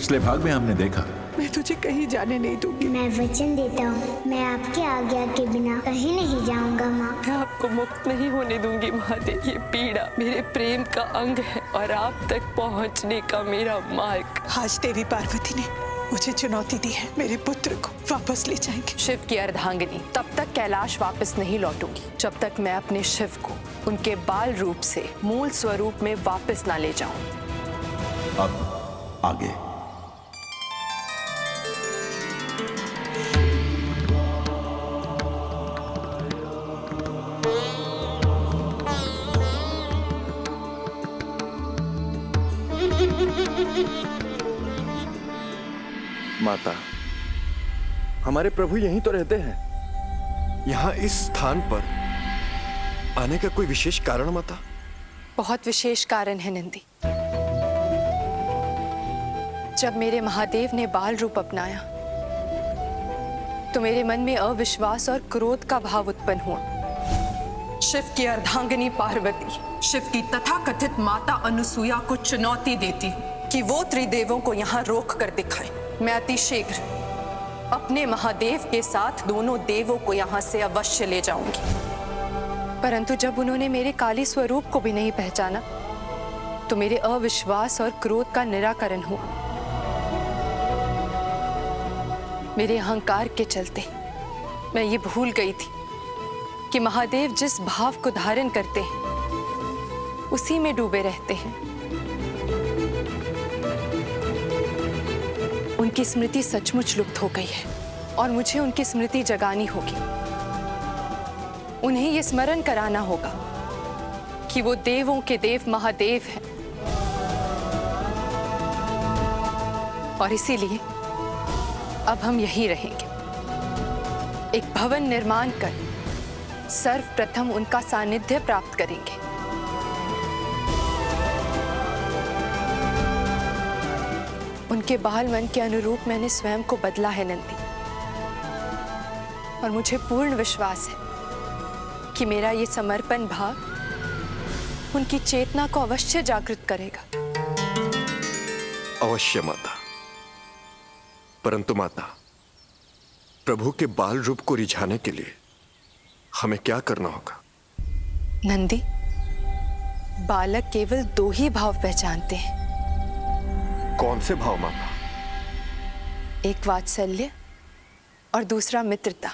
पिछले भाग में हमने देखा। मैं तुझे कहीं जाने नहीं दूंगी। मैं वचन देता हूँ, मैं आपकी आज्ञा के बिना कहीं नहीं जाऊंगा माँ। मैं आपको मुक्त नहीं होने दूंगी महादेव। ये पीड़ा मेरे प्रेम का अंग है और आप तक पहुंचने का मेरा मार्ग। आज देवी पार्वती ने मुझे चुनौती दी है, मेरे पुत्र को वापस ले जाएंगे। शिव की अर्धांगिनी, तब तक कैलाश वापस नहीं लौटूंगी जब तक मैं अपने शिव को उनके बाल रूप से मूल स्वरूप में वापस ना ले जाऊं। अब आगे। माता, हमारे प्रभु यहीं तो रहते हैं। यहाँ इस स्थान पर आने का कोई विशेष कारण माता? बहुत विशेष कारण है नंदी। जब मेरे महादेव ने बाल रूप अपनाया तो मेरे मन में अविश्वास और क्रोध का भाव उत्पन्न हुआ। शिव की अर्धांगिनी पार्वती, शिव की तथाकथित माता अनुसुईया को चुनौती देती हूँ कि वो त्रिदेवों को यहाँ रोक कर दिखाए। मैं अति शीघ्र अपने महादेव के साथ दोनों देवों को यहाँ से अवश्य ले जाऊंगी। परंतु जब उन्होंने मेरे काली स्वरूप को भी नहीं पहचाना तो मेरे अविश्वास और क्रोध का निराकरण हुआ। मेरे अहंकार के चलते मैं ये भूल गई थी कि महादेव जिस भाव को धारण करते हैं उसी में डूबे रहते हैं। उनकी स्मृति सचमुच लुप्त हो गई है और मुझे उनकी स्मृति जगानी होगी। उन्हें ये स्मरण कराना होगा कि वो देवों के देव महादेव हैं और इसीलिए अब हम यहीं रहेंगे। एक भवन निर्माण कर सर्वप्रथम उनका सानिध्य प्राप्त करेंगे। उनके बाल मन के अनुरूप मैंने स्वयं को बदला है नंदी, और मुझे पूर्ण विश्वास है कि मेरा ये समर्पण भाव उनकी चेतना को अवश्य जागृत करेगा। अवश्य माता। परंतु माता, प्रभु के बाल रूप को रिझाने के लिए हमें क्या करना होगा? नंदी, बालक केवल दो ही भाव पहचानते हैं। कौन से भाव माता? एक वात्सल्य और दूसरा मित्रता।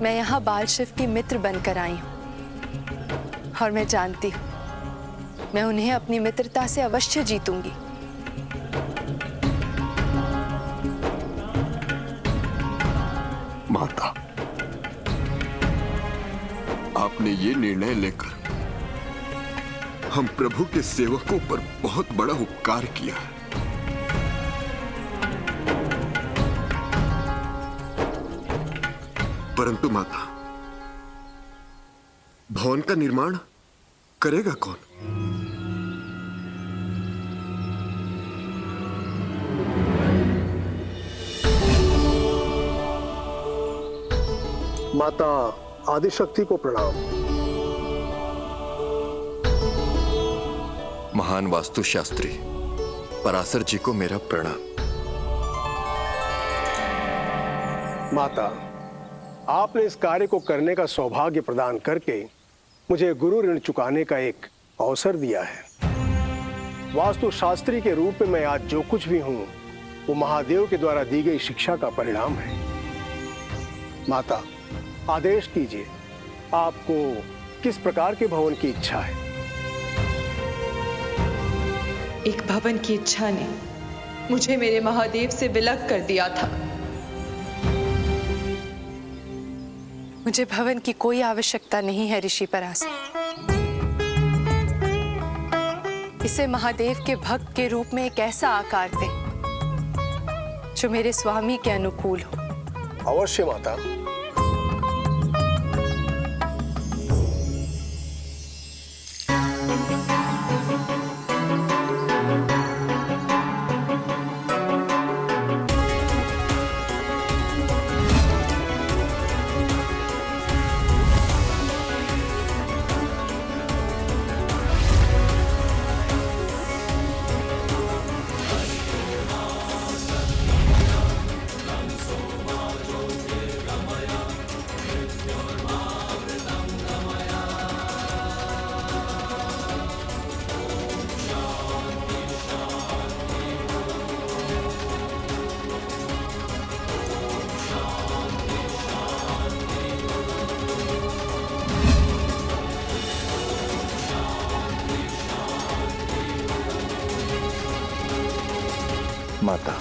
मैं यहाँ बाल शिव की मित्र बनकर आई हूँ और मैं जानती हूँ मैं उन्हें अपनी मित्रता से अवश्य जीतूंगी। माता, आपने ये निर्णय लेकर हम प्रभु के सेवकों पर बहुत बड़ा उपकार किया है। परंतु माता, भवन का निर्माण करेगा कौन? माता आदिशक्ति को प्रणाम। महान वास्तुशास्त्री पराशर जी को मेरा प्रणाम। माता, आपने इस कार्य को करने का सौभाग्य प्रदान करके मुझे गुरु ऋण चुकाने का एक अवसर दिया है। वास्तुशास्त्री के रूप में मैं आज जो कुछ भी हूं वो महादेव के द्वारा दी गई शिक्षा का परिणाम है। माता, आदेश कीजिए, आपको किस प्रकार के भवन की इच्छा है? एक भवन की इच्छा ने मुझे मेरे महादेव से विलग कर दिया था। मुझे भवन की कोई आवश्यकता नहीं है ऋषि पराशर। इसे महादेव के भक्त के रूप में एक ऐसा आकार दे जो मेरे स्वामी के अनुकूल हो। अवश्य माता। माता,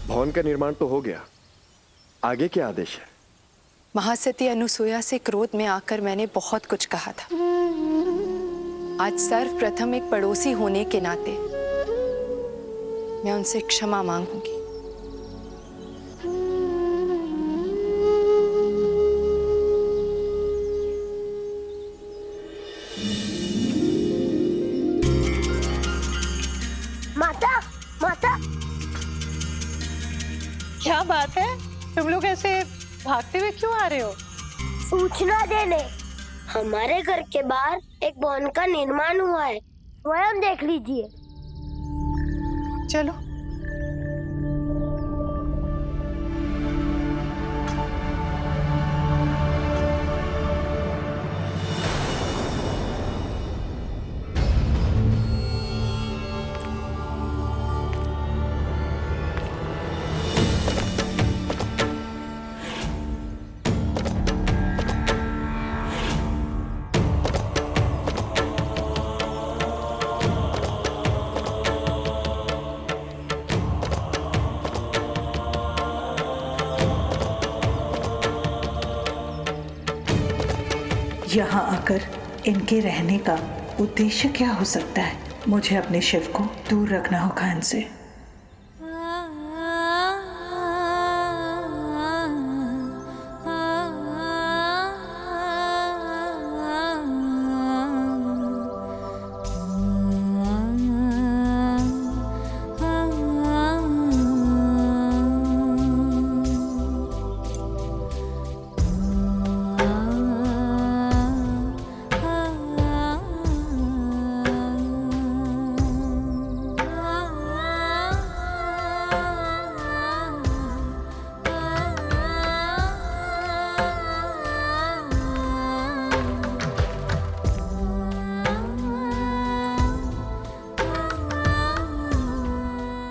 भवन का निर्माण तो हो गया, आगे क्या आदेश है? महासती अनुसुईया से क्रोध में आकर मैंने बहुत कुछ कहा था। आज सर्वप्रथम एक पड़ोसी होने के नाते मैं उनसे क्षमा मांगूंगी। माता, माता, क्या बात है? तुम लोग ऐसे भागते हुए क्यों आ रहे हो? सूचना देने। हमारे घर के बाहर एक भवन का निर्माण हुआ है, स्वयं देख लीजिए। चलो। यहाँ आकर इनके रहने का उद्देश्य क्या हो सकता है? मुझे अपने शिव को दूर रखना होगा इनसे।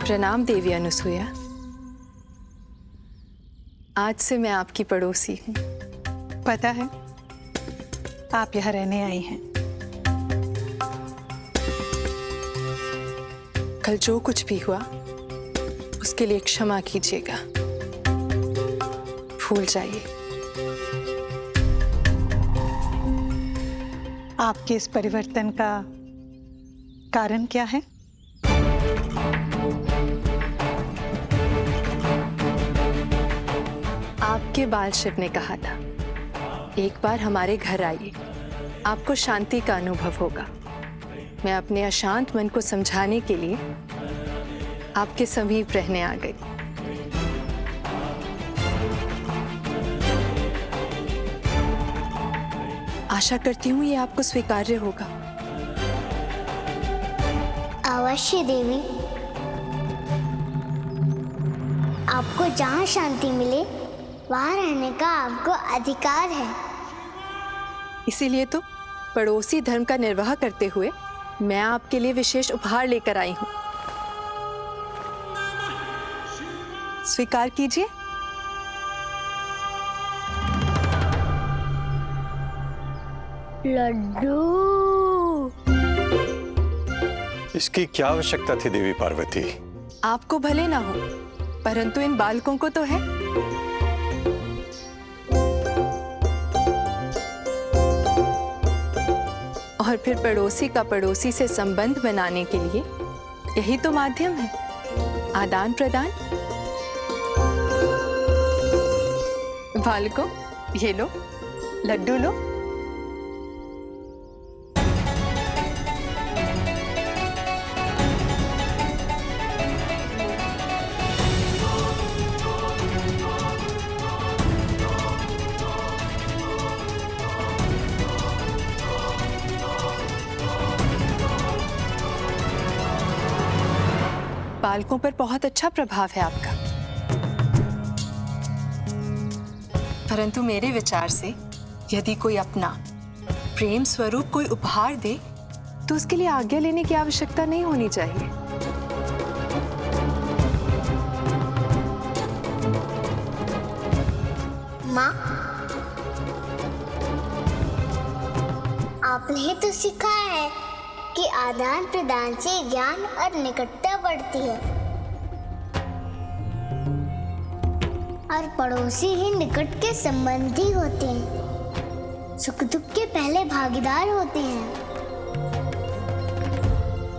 प्रणाम देवी अनुसुईया। आज से मैं आपकी पड़ोसी हूँ। पता है आप यहाँ रहने आई हैं। कल जो कुछ भी हुआ उसके लिए क्षमा कीजिएगा, भूल जाइए। आपके इस परिवर्तन का कारण क्या है? आपके बाल शिव ने कहा था, एक बार हमारे घर आइए, आपको शांति का अनुभव होगा। मैं अपने अशांत मन को समझाने के लिए आपके समीप रहने आ गई। आशा करती हूँ ये आपको स्वीकार्य होगा। अवश्य देवी, आपको जहाँ शांति मिले वहाँ रहने का आपको अधिकार है। इसीलिए तो पड़ोसी धर्म का निर्वाह करते हुए मैं आपके लिए विशेष उपहार लेकर आई हूँ। स्वीकार कीजिए। लड्डू। इसकी क्या आवश्यकता थी देवी पार्वती? आपको भले ना हो, परंतु इन बालकों को तो है। और फिर पड़ोसी का पड़ोसी से संबंध बनाने के लिए यही तो माध्यम है, आदान प्रदान। बालकों, ये लो, लड्डू लो। बालकों पर बहुत अच्छा प्रभाव है आपका, परंतु मेरे विचार से यदि कोई अपना प्रेम स्वरूप कोई उपहार दे तो उसके लिए आज्ञा लेने की आवश्यकता नहीं होनी चाहिए। माँ, आपने तो सिखाया है कि आदान प्रदान से ज्ञान और निकटता बढ़ती है। और पड़ोसी ही निकट के संबंधी होते हैं, सुख दुख के पहले भागीदार होते हैं।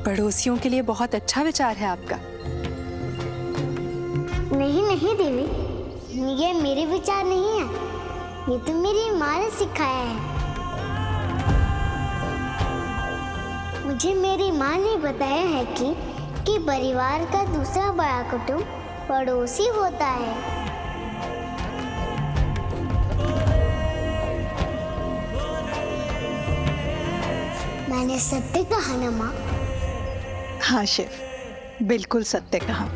पड़ोसियों के लिए बहुत अच्छा विचार है आपका। नहीं नहीं देवी, ये मेरे विचार नहीं है, ये तो मेरी माँ ने सिखाया है। मुझे मेरी माँ ने बताया है कि परिवार का दूसरा बड़ा कुटुंब पड़ोसी होता है। मैंने सत्य कहा ना माँ? हाँ शिव, बिल्कुल सत्य कहा।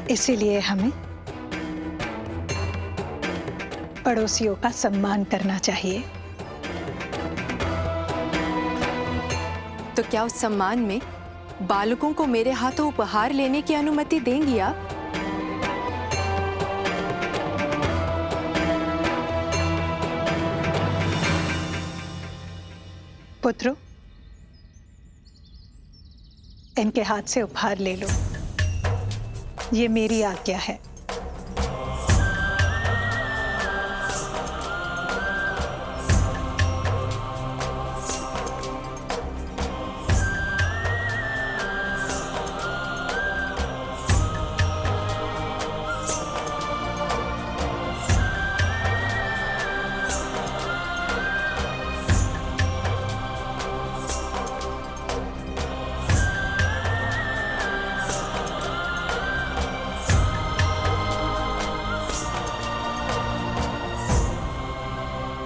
इसीलिए हमें पड़ोसियों का सम्मान करना चाहिए। तो क्या उस सम्मान में बालकों को मेरे हाथों उपहार लेने की अनुमति देंगी आप? पुत्रों, इनके हाथ से उपहार ले लो, ये मेरी आज्ञा है।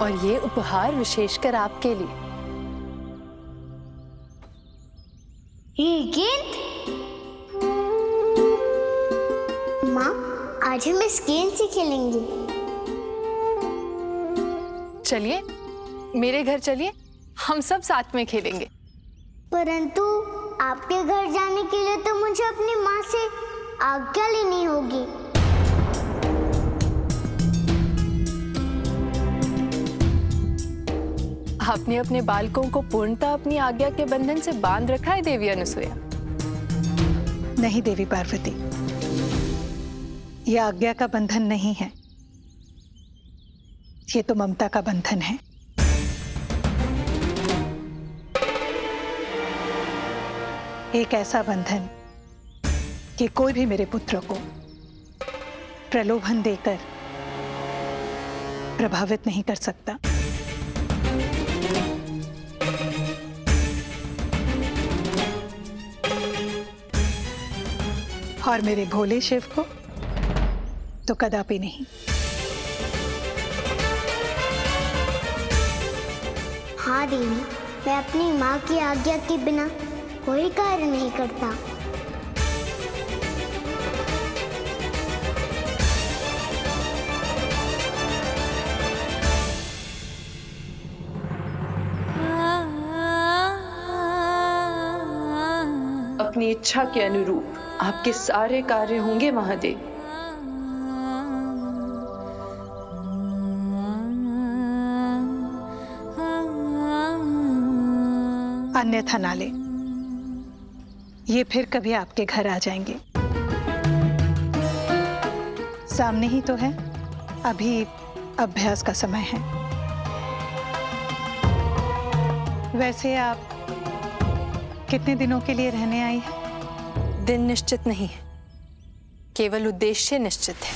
और ये उपहार विशेषकर आपके लिए। ये गेंद? माँ, आज हम इस गेंद से खेलेंगे। चलिए मेरे घर चलिए, हम सब साथ में खेलेंगे। परंतु आपके घर जाने के लिए तो मुझे अपनी माँ से आज्ञा लेनी होगी। आपने अपने बालकों को पूर्णतः अपनी आज्ञा के बंधन से बांध रखा है देवी अनसुया। नहीं देवी पार्वती, यह आज्ञा का बंधन नहीं है, ये तो ममता का बंधन है। एक ऐसा बंधन कि कोई भी मेरे पुत्र को प्रलोभन देकर प्रभावित नहीं कर सकता। और मेरे भोले शिव को तो कदापि नहीं। हाँ देवी, मैं अपनी माँ की आज्ञा के बिना कोई कार्य नहीं करता। अपनी इच्छा के अनुरूप आपके सारे कार्य होंगे महादेव। अन्यथा ना ले, ये फिर कभी आपके घर आ जाएंगे। सामने ही तो है, अभी अभ्यास का समय है। वैसे आप कितने दिनों के लिए रहने आई हैं? दिन निश्चित नहीं है, केवल उद्देश्य निश्चित है।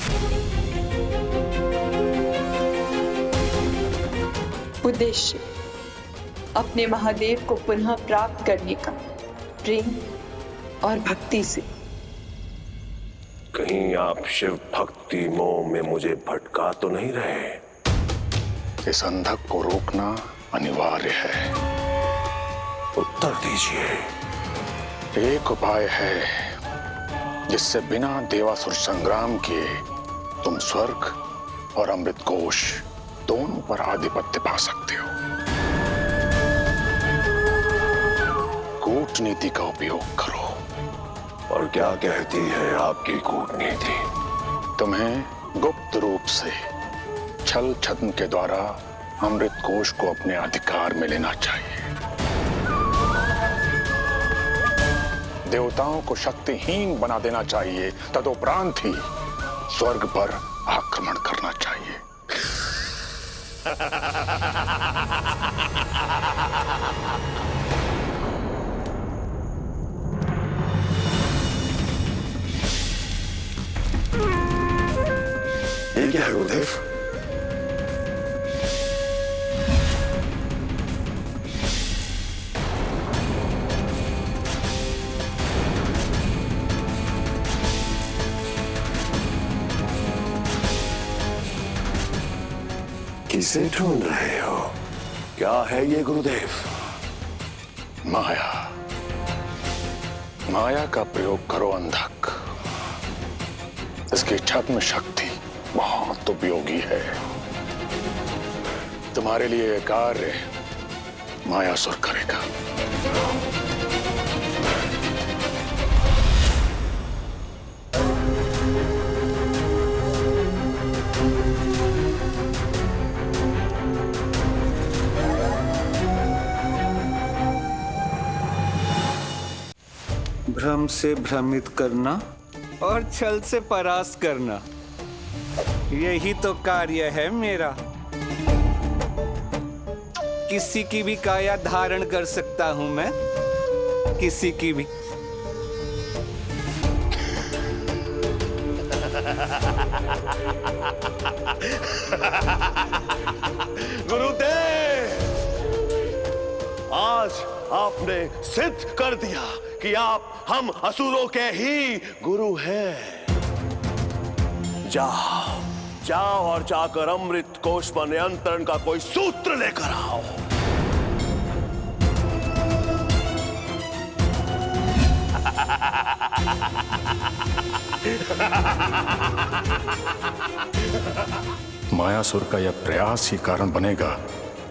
उद्देश्य अपने महादेव को पुनः प्राप्त करने का, प्रेम और भक्ति से। कहीं आप शिव भक्ति मोह में मुझे भटका तो नहीं रहे? इस अंधक को रोकना अनिवार्य है। उत्तर दीजिए। एक उपाय है जिससे बिना देवासुर संग्राम किए तुम स्वर्ग और अमृत कोश दोनों पर आधिपत्य पा सकते हो। कूटनीति का उपयोग करो। और क्या कहती है आपकी कूटनीति? तुम्हें गुप्त रूप से छल छद्म के द्वारा अमृत कोश को अपने अधिकार में लेना चाहिए। देवताओं को शक्तिहीन बना देना चाहिए, तदुपरांत ही स्वर्ग पर आक्रमण करना चाहिए। ये क्या है गुरुदेव? किसे ढूंढ रहे हो? क्या है ये गुरुदेव? माया, माया का प्रयोग करो अंधक। इसकी छद्म शक्ति बहुत उपयोगी है। तुम्हारे लिए यह कार्य मायासुर करेगा। भ्रम से भ्रमित करना और छल से परास्त करना, यही तो कार्य है मेरा। किसी की भी काया धारण कर सकता हूं मैं, किसी की भी। गुरुदेव, आज आपने सिद्ध कर दिया कि आप हम असुरों के ही गुरु हैं। जाओ, जाओ और जाकर अमृत कोश पर नियंत्रण का कोई सूत्र लेकर आओ। मायासुर का यह प्रयास ही कारण बनेगा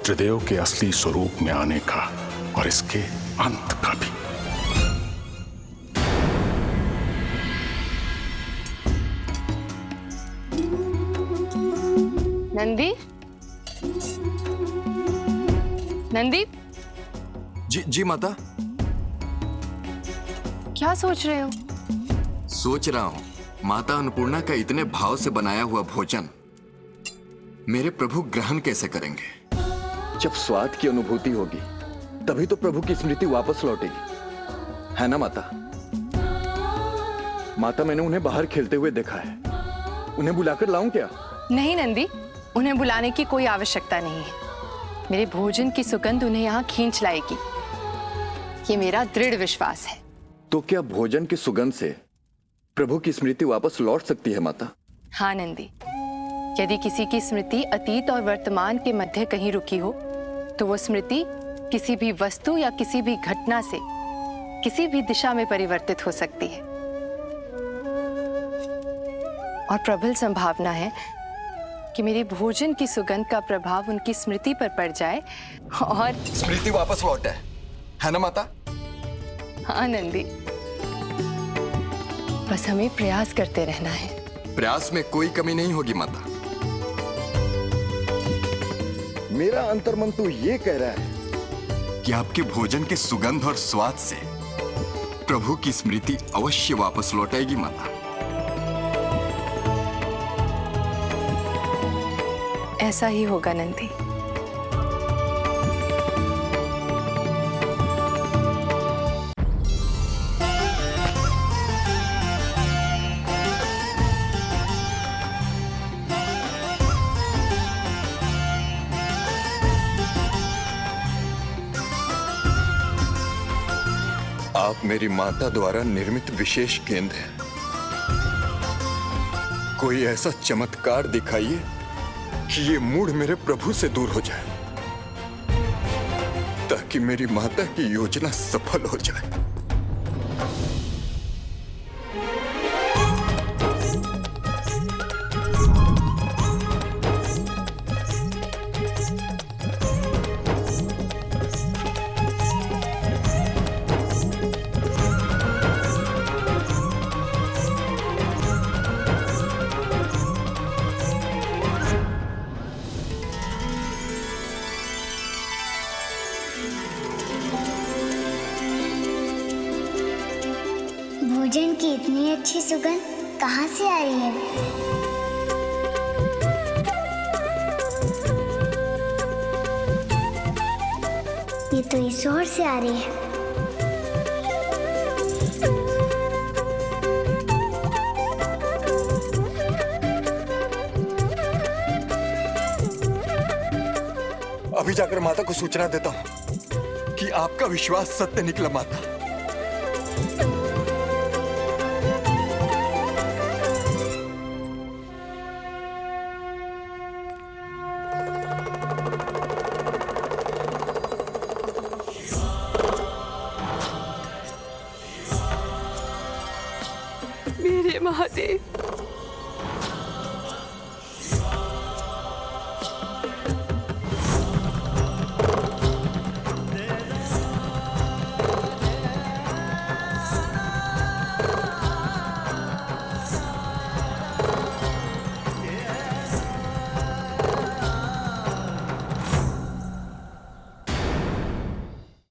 त्रिदेव के असली स्वरूप में आने का और इसके अंत का भी। नंदी, नंदी। जी माता। क्या सोच रहे हो? सोच रहा हूँ माता अन्नपूर्णा का इतने भाव से बनाया हुआ भोजन मेरे प्रभु ग्रहण कैसे करेंगे। जब स्वाद की अनुभूति होगी तभी तो प्रभु की स्मृति वापस लौटेगी, है ना माता? माता, मैंने उन्हें बाहर खेलते हुए देखा है, उन्हें बुलाकर लाऊं क्या? नहीं नंदी, उन्हें बुलाने की कोई आवश्यकता नहीं है। मेरे भोजन की सुगंध उन्हें यहाँ खींच लाएगी, ये मेरा दृढ़ विश्वास है। तो क्या भोजन की सुगंध से प्रभु की स्मृति वापस लौट सकती है माता? हाँ नंदी, यदि किसी की स्मृति अतीत और वर्तमान के मध्य कहीं रुकी हो तो वो स्मृति किसी भी वस्तु या किसी भी घटना से किसी भी दिशा में परिवर्तित हो सकती है। और प्रबल संभावना है कि मेरे भोजन की सुगंध का प्रभाव उनकी स्मृति पर पड़ जाए और स्मृति वापस लौटे, है ना माता? हाँ नंदी, बस हमें प्रयास करते रहना है। प्रयास में कोई कमी नहीं होगी माता। मेरा अंतर्मन तो ये कह रहा है कि आपके भोजन के सुगंध और स्वाद से प्रभु की स्मृति अवश्य वापस लौटेगी माता। ऐसा ही होगा नंदी। आप मेरी माता द्वारा निर्मित विशेष गेंद हैं। कोई ऐसा चमत्कार दिखाइए कि ये मूढ़ मेरे प्रभु से दूर हो जाए, ताकि मेरी माता की योजना सफल हो जाए। भोजन की इतनी अच्छी सुगंध कहाँ से आ रही है? ये तो इस ओर से आ रही है। अभी जाकर माता को सूचना देता हूँ कि आपका विश्वास सत्य निकला माता। मेरे महादेव,